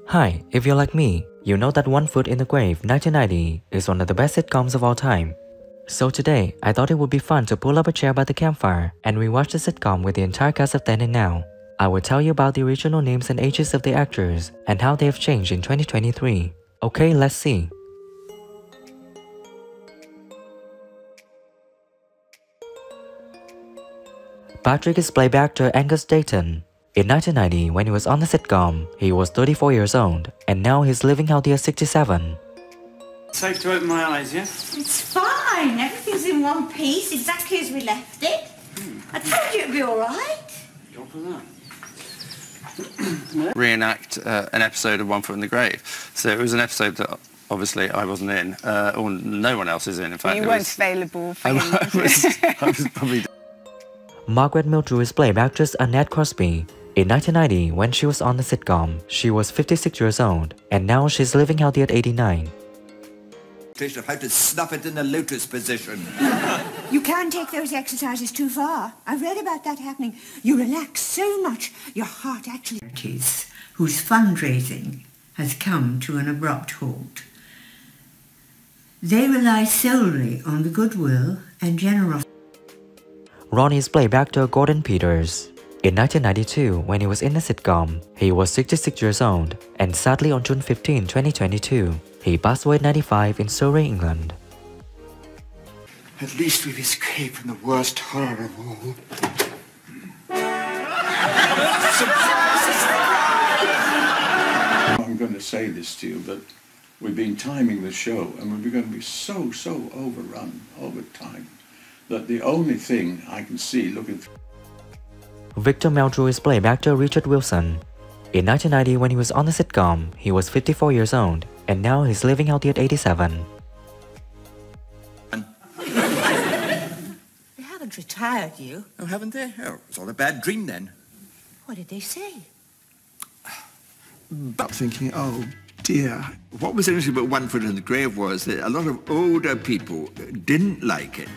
Hi, if you're like me, you know that One Foot in the Grave 1990 is one of the best sitcoms of all time. So today, I thought it would be fun to pull up a chair by the campfire and rewatch the sitcom with the entire cast of then and now. I will tell you about the original names and ages of the actors and how they have changed in 2023. Okay, let's see. Patrick is played by actor Angus Dayton. In 1990, when he was on the sitcom, he was 34 years old, and now he's living healthy at 67. Safe to open my eyes, yeah? It's fine. Everything's in one piece, exactly as we left it. I told you it'd be all right. Drop of that. Reenact an episode of One Foot in the Grave. So it was an episode that obviously I wasn't in, or no one else is in fact. You weren't available for him. I was probably... Margaret Milburn is played by actress Annette Crosby. In 1990, when she was on the sitcom, she was 56 years old, and now she's living healthy at 89. Of how to snuff it in the lotus position. You can't take those exercises too far. I've read about that happening. You relax so much, your heart actually... ...whose fundraising has come to an abrupt halt. They rely solely on the goodwill and generosity. Ronnie is played by actor Gordon Peters. In 1992, when he was in the sitcom, he was 66 years old, and sadly on June 15, 2022, he passed away at 95 in Surrey, England. At least we've escaped from the worst horror of all. I'm going to say this to you, but we've been timing the show, and we're going to be so overrun over time that the only thing I can see looking through... Victor Meldrew is played by actor Richard Wilson. In 1990, when he was on the sitcom, he was 54 years old, and now he's living healthy at 87. They haven't retired you. Oh, haven't they? Oh, it's all a bad dream then. What did they say? But thinking, oh dear. What was interesting about One Foot in the Grave was that a lot of older people didn't like it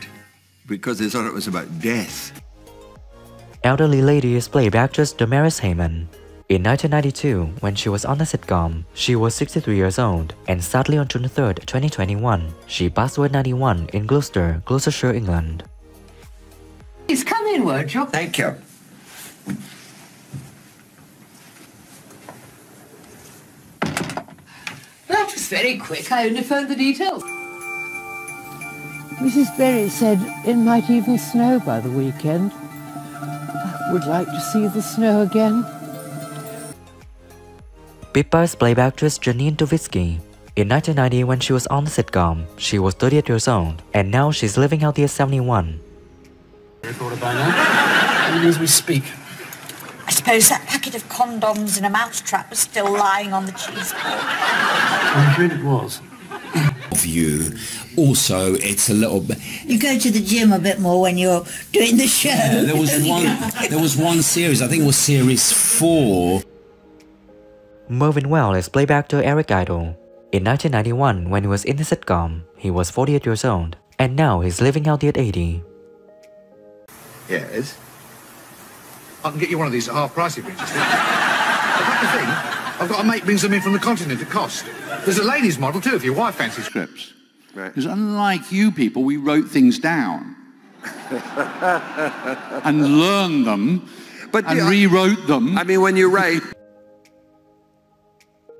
because they thought it was about death. Elderly lady is played by actress Demaris Hyman. In 1992, when she was on the sitcom, she was 63 years old, and sadly on June 3, 2021, she passed away at 91 in Gloucester, Gloucestershire, England. Please come in, won't you? Thank you. That was very quick. I only phoned the details. Mrs. Berry said it might even snow by the weekend. I would like to see the snow again. Pippa is played by actress Janine Douglas. In 1990, when she was on the sitcom, she was 38 years old, and now she's living healthy at 71. Recorder by now. Even as we speak. I suppose that packet of condoms in a mousetrap was still lying on the cheese board. I'm afraid it was. View. Also, it's a little bit... You go to the gym a bit more when you're doing the show. Yeah, there was one series, I think it was series 4. Mervyn Well is played by actor Eric Idle. In 1991, when he was in the sitcom, he was 48 years old, and now he's living healthy at 80. Yes? I can get you one of these at half price if you're interested. That's the thing. I've got a mate brings them in from the continent at cost. There's a ladies' model too if your wife fancies scripts. Because unlike you people, we wrote things down. And learned them, and rewrote them. I mean, when you write...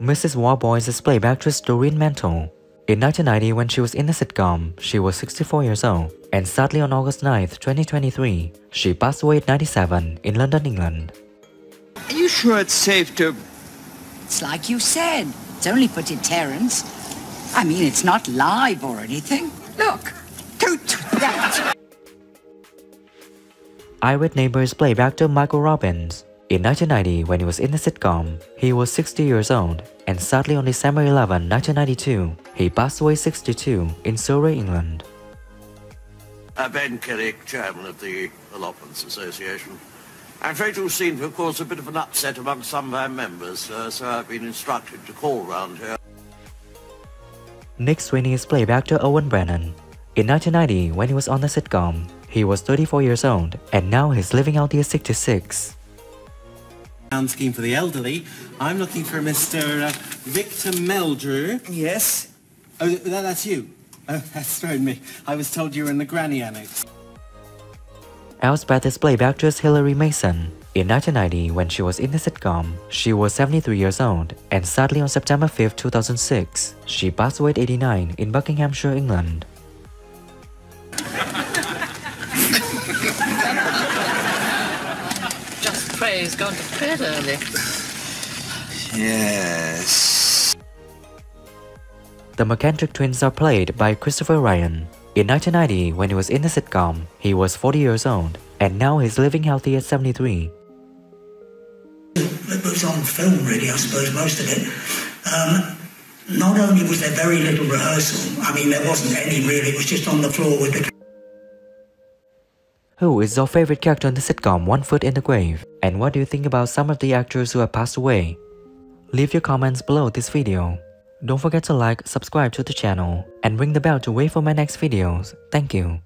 Mrs. Warboys is played by actress Doreen Mantle. In 1990, when she was in the sitcom, she was 64 years old, and sadly on August 9, 2023, she passed away at 97 in London, England. Are you sure it's safe to... It's like you said. It's only put in Terence. I mean, it's not live or anything. Look. Toot that. Irate Neighbor is played by actor Michael Robbins. In 1990, when he was in the sitcom, he was 60 years old, and sadly on December 11, 1992, he passed away 62 in Surrey, England. Ben Killick, chairman of the Allotments Association. I'm afraid you've seen to have caused a bit of an upset among some of our members, so I've been instructed to call round here. Nick Sweeney is played by actor Owen Brandon. In 1990, when he was on the sitcom, he was 34 years old, and now he's living out the 66. scheme for the elderly. I'm looking for Mr. Victor Meldrew. Yes? Oh, that's you. Oh, that's thrown me. I was told you were in the Granny Annex. Elsbeth is played by actress Hilary Mason. In 1990, when she was in the sitcom, she was 73 years old, and sadly on September 5, 2006, she passed away at 89 in Buckinghamshire, England. Just pray he's gone to bed early. Yes. The McKendrick twins are played by Christopher Ryan. In 1990, when he was in the sitcom, he was 40 years old, and now he's living healthy at 73. It was on film, really, I suppose, most of it. Not only was there very little rehearsal, I mean, there wasn't any really, it was just on the floor with the... Who is your favorite character in the sitcom One Foot in the Grave? And what do you think about some of the actors who have passed away? Leave your comments below this video. Don't forget to like, subscribe to the channel, and ring the bell to wait for my next videos. Thank you.